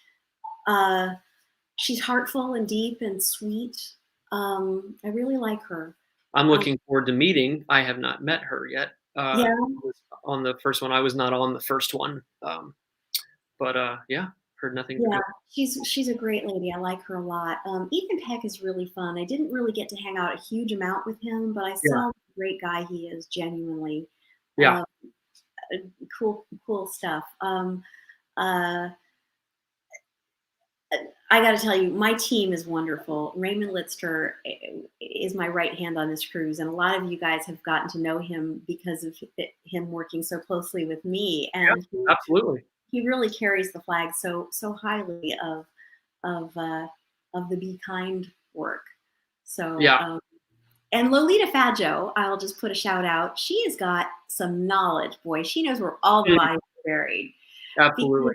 she's heartful and deep and sweet. I really like her. I'm looking forward to meeting. I have not met her yet. On the first one, I was not on the first one, but heard nothing. Yeah, she's a great lady. I like her a lot. Ethan Peck is really fun. I didn't really get to hang out a huge amount with him, but I saw the great guy he is. Genuinely, cool stuff. I got to tell you, my team is wonderful. Raymond Litster is my right hand on this cruise, and a lot of you guys have gotten to know him because of him working so closely with me. And absolutely, he really carries the flag so highly of the Be Kind work. So and Lolita Faggio, I'll just put a shout out. She has got some knowledge, boy. She knows where all the bodies are buried. Absolutely.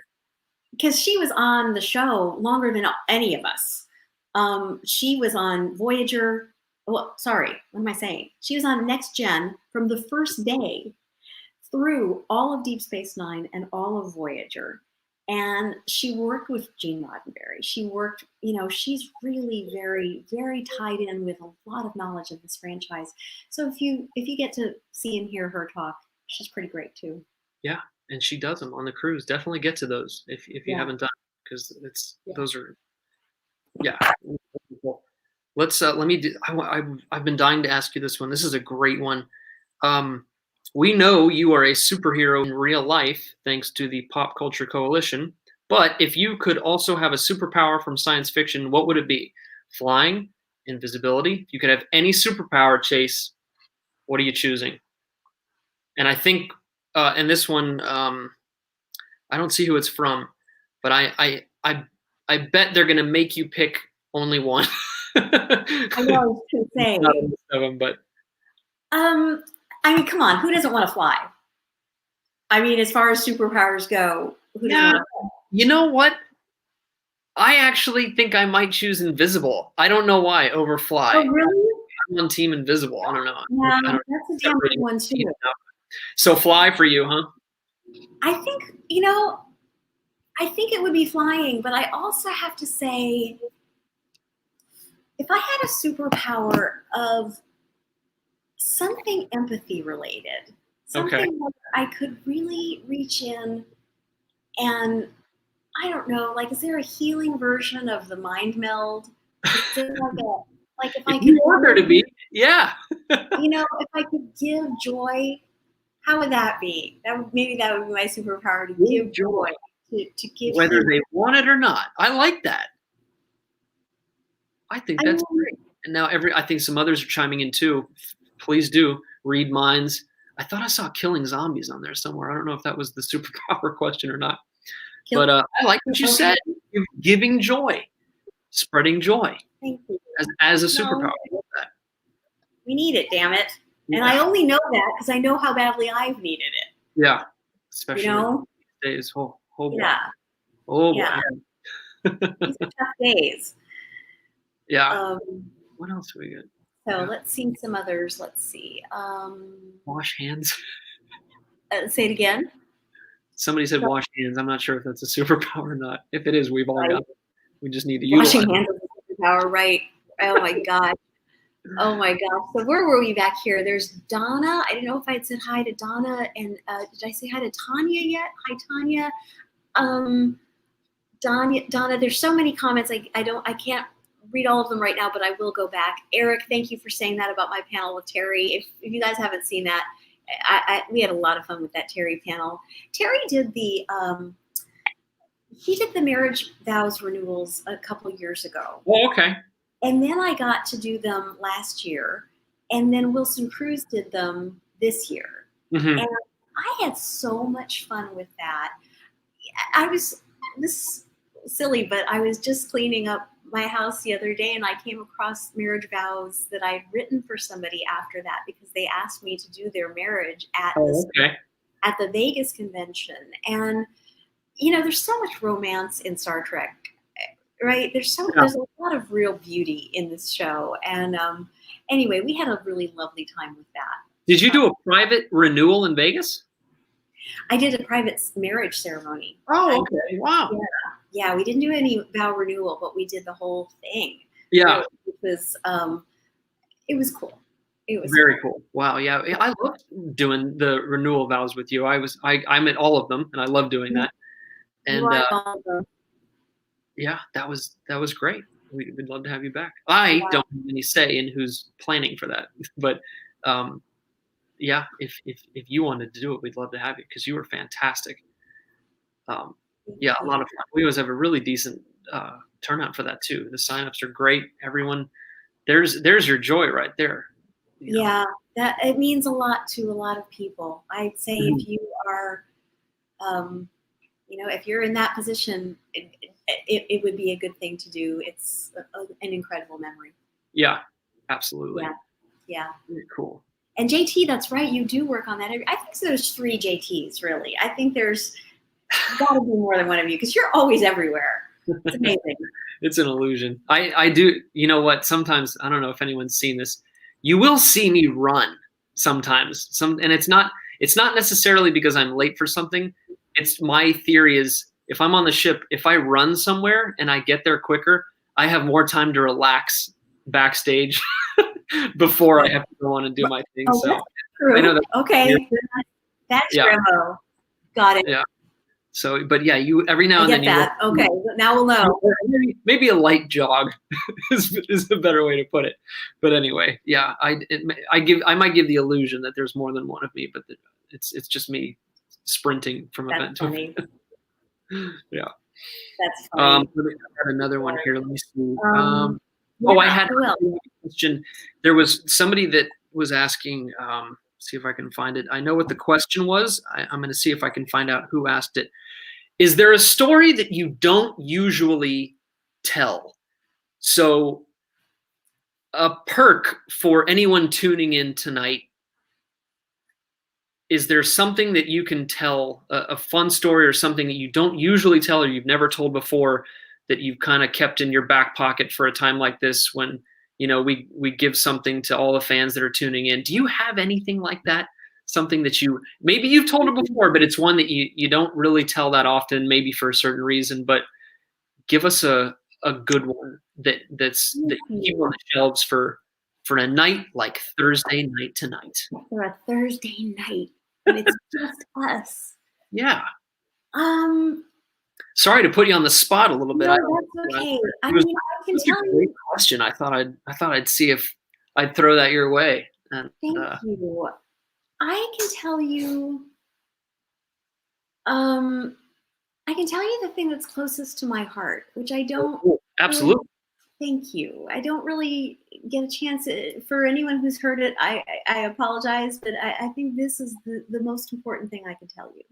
Because she was on the show longer than any of us. She was on Voyager. Well, sorry, what am I saying? She was on Next Gen from the first day through all of Deep Space Nine and all of Voyager. And she worked with Gene Roddenberry. She worked, she's really very, very tied in with a lot of knowledge of this franchise. So if you get to see and hear her talk, she's pretty great too. Yeah. And she does them on the cruise. Definitely get to those if you haven't done, because those are wonderful. Let's I've been dying to ask you this one. This is a great one. We know you are a superhero in real life thanks to the Pop Culture Coalition, but if you could also have a superpower from science fiction, what would it be? Flying, invisibility? If you could have any superpower, Chase, what are you choosing? And I think and this one, I don't see who it's from, but I bet they're gonna make you pick only one. I know I was going to say. Not a list of them, but I mean, come on, who doesn't want to fly? I mean, as far as superpowers go, who doesn't want to fly? You know what? I actually think I might choose invisible. I don't know why over fly. Oh, really? I'm on team invisible. I don't know. Yeah, that's a damn good one too. So fly for you, huh? I think, I think it would be flying, but I also have to say, if I had a superpower of something empathy related, something where I could really reach in and, I don't know, like, is there a healing version of the mind meld? Is there like if I could want there to be, yeah. If I could give joy, how would that be? Maybe that would be my superpower, to give joy, to give whether they want it or not. I like that. I think that's great. And now I think some others are chiming in too. Please do read minds. I thought I saw killing zombies on there somewhere. I don't know if that was the superpower question or not. Kill- But I like what you Okay. said. Giving joy, spreading joy Thank you. as a No. superpower. I love that. We need it, damn it. And Yeah. I only know that because I know how badly I've needed it. Yeah, especially You know? these days. Oh boy. Yeah. Oh Yeah. boy. These are tough days. Yeah. What else do we get? So let's see some others. Let's see. Wash hands. Say it again. Somebody said wash hands. I'm not sure if that's a superpower or not. If it is, we've all got it. We just need to utilize Washing it. hands is a superpower, right? Oh my god. Oh my gosh. So where were we back here? There's Donna. I didn't know if I had said hi to Donna, and did I say hi to Tanya yet? Hi, Tanya. Donna, there's so many comments. I can't read all of them right now, but I will go back. Eric, thank you for saying that about my panel with Terry. If you guys haven't seen that, we had a lot of fun with that Terry panel. Terry did the marriage vows renewals a couple years ago. Oh, okay. And then I got to do them last year, and then Wilson Cruz did them this year. Mm-hmm. And I had so much fun with that. This is silly, but I was just cleaning up my house the other day, and I came across marriage vows that I'd written for somebody after that because they asked me to do their marriage at the Vegas convention. And there's so much romance in Star Trek, right? There's a lot of real beauty in this show. And anyway, we had a really lovely time with that. Did you do a private renewal in Vegas? I did a private marriage ceremony. Oh, okay. Wow. Yeah, we didn't do any vow renewal, but we did the whole thing. Yeah. It was cool. It was very cool. Wow. Yeah. I loved doing the renewal vows with you. I'm at all of them, and I love doing that. And yeah, that was great. We'd love to have you back. I don't have any say in who's planning for that, but yeah, if you wanted to do it, we'd love to have you because you were fantastic. Yeah, a lot of fun. We always have a really decent turnout for that too. The signups are great. Everyone, there's your joy right there. Yeah, that it means a lot to a lot of people. I'd say if you are, if you're in that position, it would be a good thing to do. It's an incredible memory. Yeah, absolutely. Yeah. Very cool. And JT, that's right. You do work on that. I think there's 3 JTs, really. I think there's got to be more than one of you because you're always everywhere. It's amazing. It's an illusion. I do. You know what? Sometimes, I don't know if anyone's seen this. You will see me run sometimes. And it's not necessarily because I'm late for something. It's my theory is if I'm on the ship, if I run somewhere and I get there quicker, I have more time to relax backstage before I have to go on and do my thing. Oh, so that's true. I know that. Okay. That's Remo. Got it. Yeah. So, but yeah, you every now and then. That. Okay. Now we'll know. Maybe a light jog is a better way to put it. But anyway, yeah, I might give the illusion that there's more than one of me, but it's just me sprinting from event to event. Yeah. That's funny. I got another one here. Let me see. I had a question. There was somebody that was asking. See if I can find it. I know what the question was. I'm going to see if I can find out who asked it. Is there a story that you don't usually tell? So a perk for anyone tuning in tonight, is there something that you can tell, a fun story or something that you don't usually tell or you've never told before that you've kind of kept in your back pocket for a time like this when we give something to all the fans that are tuning in? Do you have anything like that? Something that maybe you've told it before, but it's one that you don't really tell that often, maybe for a certain reason, but give us a good one that you keep on the shelves for a night like Thursday night tonight. For a Thursday night. And it's just us. Yeah. Sorry to put you on the spot a little bit. No, that's okay. I can tell you. Great question. I thought I'd see if I'd throw that your way. And, Thank you. I can tell you. I can tell you the thing that's closest to my heart, which I don't. Absolutely. Thank you. I don't really get a chance for anyone who's heard it. I apologize, but I think this is the most important thing I can tell you.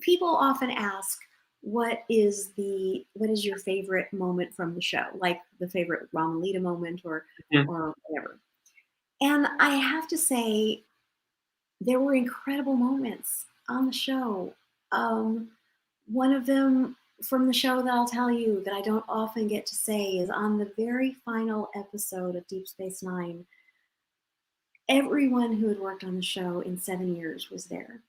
People often ask, what is your favorite moment from the show? Like the favorite Admiral Leda moment or whatever. And I have to say, there were incredible moments on the show. One of them from the show that I'll tell you that I don't often get to say is on the very final episode of Deep Space Nine. Everyone who had worked on the show in 7 years was there.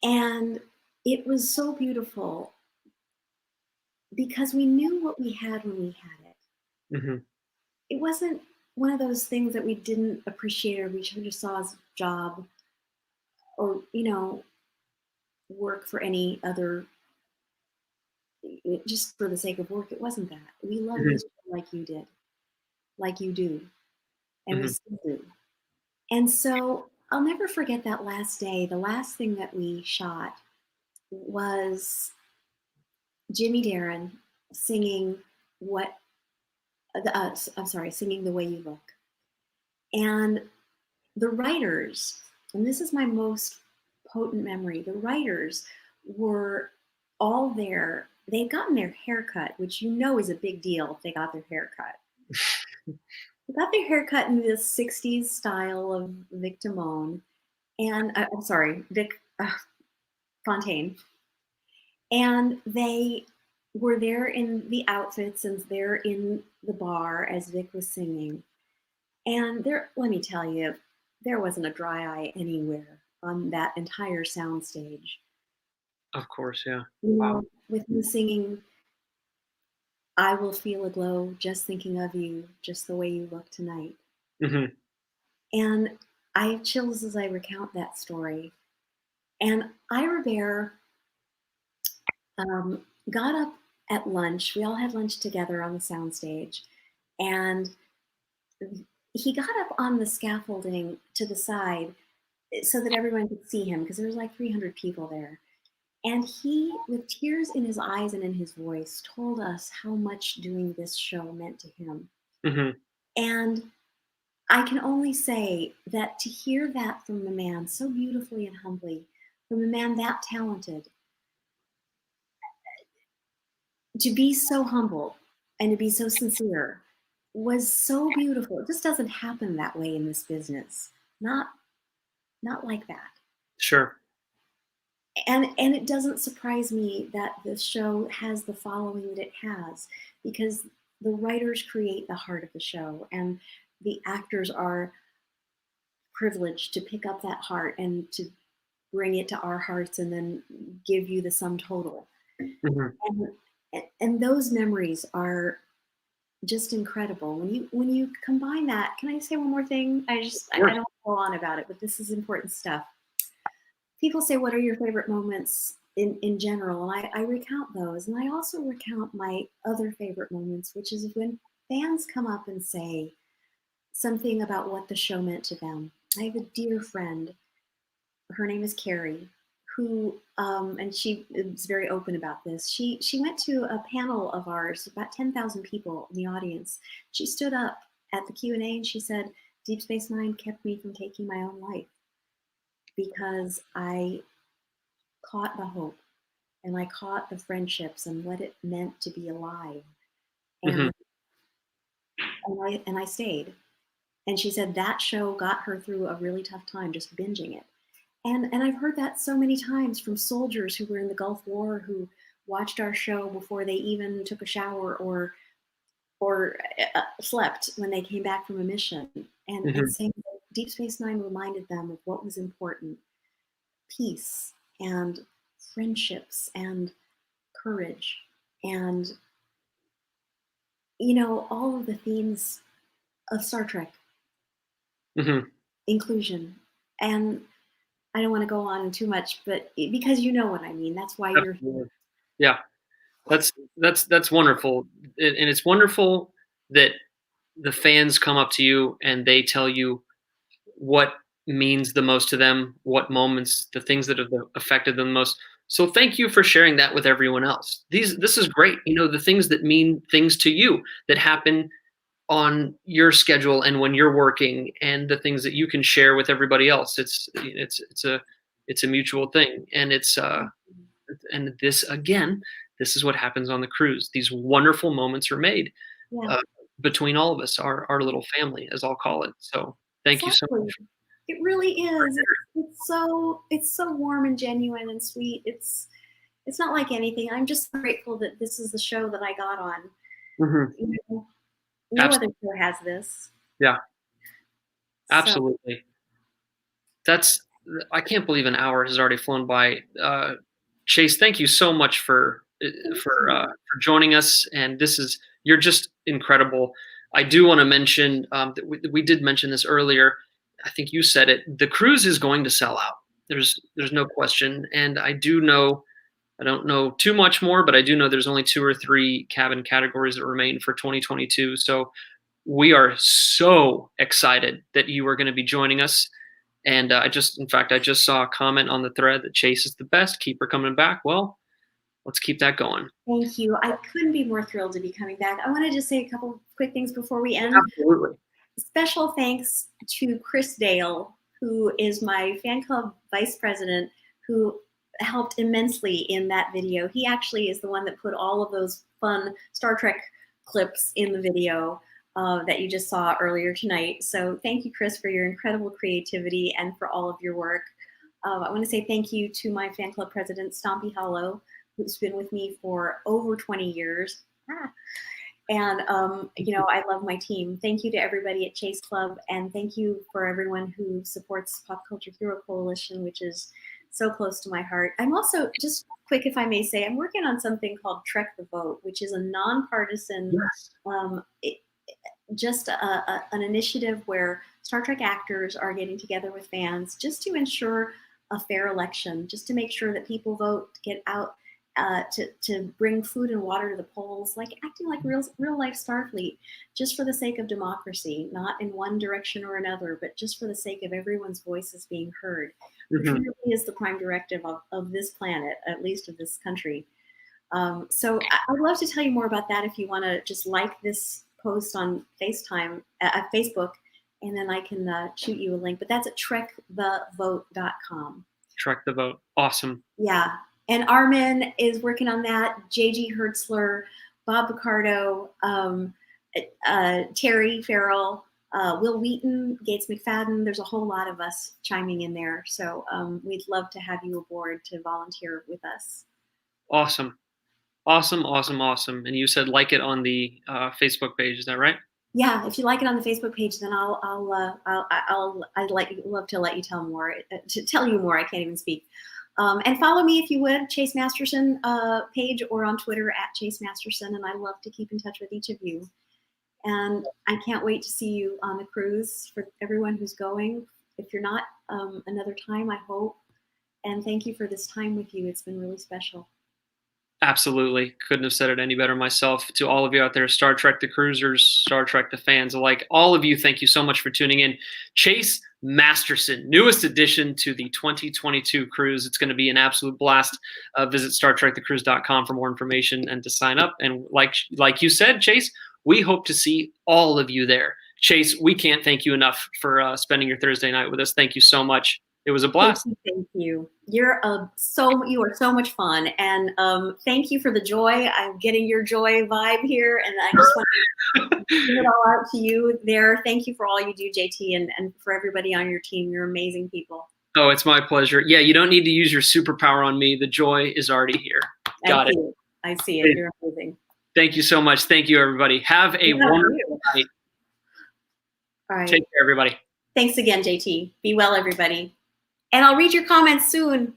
And it was so beautiful because we knew what we had when we had it. Mm-hmm. It wasn't one of those things that we didn't appreciate or we just saw as a job or, work for any other, just for the sake of work. It wasn't that. We loved this like you did, like you do, and we still do. And so I'll never forget that last day. The last thing that we shot was Jimmy Darren singing singing The Way You Look. And the writers, and this is my most potent memory, the writers were all there. They'd gotten their haircut, which is a big deal if they got their haircut. They got their haircut in this 60s style of Vic Damone. And Vic Fontaine. And they were there in the outfits and there in the bar as Vic was singing. And let me tell you, there wasn't a dry eye anywhere on that entire soundstage. Of course, yeah. Wow. With him singing, I will feel a glow just thinking of you, just the way you look tonight. Mm-hmm. And I have chills as I recount that story. And Ira Bear got up at lunch. We all had lunch together on the soundstage. And he got up on the scaffolding to the side so that everyone could see him because there was like 300 people there. And he, with tears in his eyes and in his voice, told us how much doing this show meant to him. Mm-hmm. And I can only say that to hear that from a man so beautifully and humbly, from a man that talented, to be so humble and to be so sincere was so beautiful. It just doesn't happen that way in this business. Not like that. Sure. And it doesn't surprise me that this show has the following that it has, because the writers create the heart of the show and the actors are privileged to pick up that heart and to bring it to our hearts and then give you the sum total. Mm-hmm. And those memories are just incredible. When you combine that, can I say one more thing? I don't go on about it, but this is important stuff. People say, what are your favorite moments in general? And I recount those. And I also recount my other favorite moments, which is when fans come up and say something about what the show meant to them. I have a dear friend, her name is Carrie, who, and she is very open about this. She went to a panel of ours, about 10,000 people in the audience. She stood up at the Q&A and she said, Deep Space Nine kept me from taking my own life because I caught the hope and I caught the friendships and what it meant to be alive. And, and I stayed. And she said that show got her through a really tough time just binging it. And I've heard that so many times from soldiers who were in the Gulf War who watched our show before they even took a shower or slept when they came back from a mission. And saying that Deep Space Nine reminded them of what was important: peace and friendships and courage and, all of the themes of Star Trek. Inclusion. And I don't want to go on too much, but because you know what I mean. That's why you're here. Yeah, that's wonderful, and it's wonderful that the fans come up to you and they tell you what means the most to them, what moments, the things that have affected them the most. So thank you for sharing that with everyone else. This is great. The things that mean things to you that happen on your schedule and when you're working, and the things that you can share with everybody else. It's a mutual thing, and this again, this is what happens on the cruise. These wonderful moments are made between all of us, our little family, as I'll call it. So thank you so much. It really is. It's so warm and genuine and sweet. It's not like anything. I'm just grateful that this is the show that I got on. Mm-hmm. No other show has this. Yeah, absolutely. I can't believe an hour has already flown by. Chase, thank you so much for joining us. And you're just incredible. I do want to mention that we did mention this earlier. I think you said it. The cruise is going to sell out. There's no question. And I don't know too much more, but I do know there's only 2 or 3 cabin categories that remain for 2022. So we are so excited that you are going to be joining us. And I just saw a comment on the thread that Chase is the best. Keep her coming back. Well, let's keep that going. Thank you. I couldn't be more thrilled to be coming back. I want to just say a couple quick things before we end. Absolutely. Special thanks to Chris Dale, who is my fan club vice president, who helped immensely in that video. He actually is the one that put all of those fun Star Trek clips in the video that you just saw earlier tonight. So thank you, Chris, for your incredible creativity and for all of your work. I want to say thank you to my fan club president, Stompy Hollow, who's been with me for over 20 years. And, I love my team. Thank you to everybody at Chase Club. And thank you for everyone who supports Pop Culture Hero Coalition, which is so close to my heart. I'm also, just quick, if I may say, I'm working on something called Trek the Vote, which is a nonpartisan, an initiative where Star Trek actors are getting together with fans just to ensure a fair election, just to make sure that people vote, get out, to bring food and water to the polls, like acting like real life Starfleet, just for the sake of democracy, not in one direction or another, but just for the sake of everyone's voices being heard, which really is the prime directive of this planet, at least of this country. So I'd love to tell you more about that if you want to just like this post on Facebook, and then I can shoot you a link. But that's at trekthevote.com. Trek the Vote. Awesome. Yeah. And Armin is working on that. JG Hertzler, Bob Picardo, Terry Farrell, Will Wheaton, Gates McFadden. There's a whole lot of us chiming in there. So we'd love to have you aboard to volunteer with us. Awesome. Awesome. And you said like it on the Facebook page. Is that right? Yeah. If you like it on the Facebook page, then I'd love to let you tell more. To tell you more, I can't even speak. And follow me if you would, Chase Masterson page, or on Twitter at Chase Masterson. And I love to keep in touch with each of you. And I can't wait to see you on the cruise. For everyone who's going, if you're not, another time, I hope. And thank you for this time with you. It's been really special. Absolutely. Couldn't have said it any better myself. To all of you out there, Star Trek the cruisers, Star Trek the fans alike, all of you, thank you so much for tuning in. Chase Masterson, newest addition to the 2022 cruise. It's going to be an absolute blast. Visit StarTrekTheCruise.com for more information and to sign up. And like you said, Chase, we hope to see all of you there. Chase, we can't thank you enough for spending your Thursday night with us. Thank you so much. It was a blast. Thank you. You are so much fun, and thank you for the joy. I'm getting your joy vibe here, and I just want to give it all out to you there. Thank you for all you do, JT, and for everybody on your team. You're amazing people. Oh, it's my pleasure. Yeah, you don't need to use your superpower on me. The joy is already here. Got it. I see it. You're amazing. Thank you so much. Thank you, everybody. Have a wonderful night. All right. Take care, everybody. Thanks again, JT. Be well, everybody. And I'll read your comments soon.